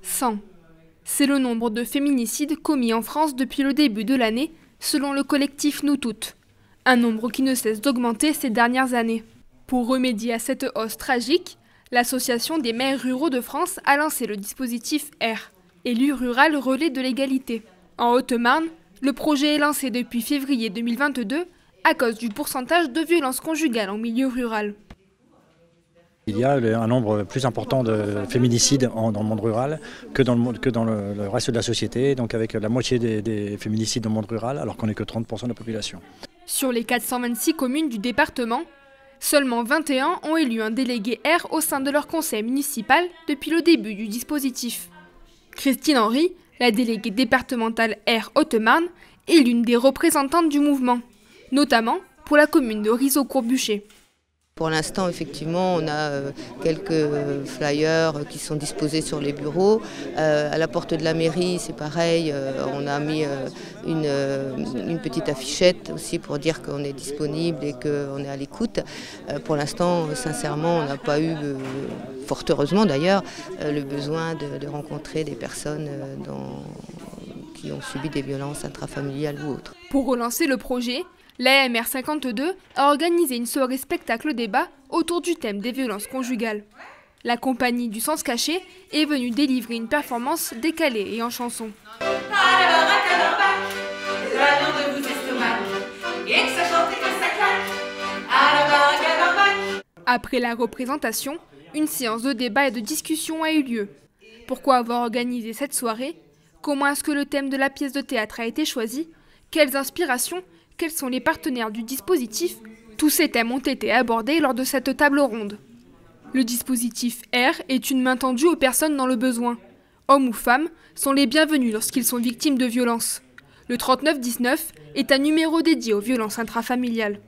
100. C'est le nombre de féminicides commis en France depuis le début de l'année, selon le collectif Nous Toutes. Un nombre qui ne cesse d'augmenter ces dernières années. Pour remédier à cette hausse tragique, l'Association des maires ruraux de France a lancé le dispositif R, élu rural relais de l'égalité. En Haute-Marne, le projet est lancé depuis février 2022 à cause du pourcentage de violences conjugales en milieu rural. Il y a un nombre plus important de féminicides dans le monde rural que dans le reste de la société, donc avec la moitié des féminicides dans le monde rural, alors qu'on n'est que 30% de la population. Sur les 426 communes du département, seulement 21 ont élu un délégué R au sein de leur conseil municipal depuis le début du dispositif. Christine Henry, la déléguée départementale R Haute-Marne, est l'une des représentantes du mouvement, notamment pour la commune de Rizot-Courbuchet. Pour l'instant, effectivement, on a quelques flyers qui sont disposés sur les bureaux. À la porte de la mairie, c'est pareil, on a mis une petite affichette aussi pour dire qu'on est disponible et qu'on est à l'écoute. Pour l'instant, sincèrement, on n'a pas eu, fort heureusement d'ailleurs, le besoin de rencontrer des personnes qui ont subi des violences intrafamiliales ou autres. Pour relancer le projet, l'AMR 52 a organisé une soirée spectacle-débat autour du thème des violences conjugales. La compagnie du Sens Caché est venue délivrer une performance décalée et en chanson. Après la représentation, une séance de débat et de discussion a eu lieu. Pourquoi avoir organisé cette soirée? Comment est-ce que le thème de la pièce de théâtre a été choisi? Quelles inspirations? Quels sont les partenaires du dispositif? Tous ces thèmes ont été abordés lors de cette table ronde. Le dispositif R est une main tendue aux personnes dans le besoin. Hommes ou femmes sont les bienvenus lorsqu'ils sont victimes de violences. Le 3919 est un numéro dédié aux violences intrafamiliales.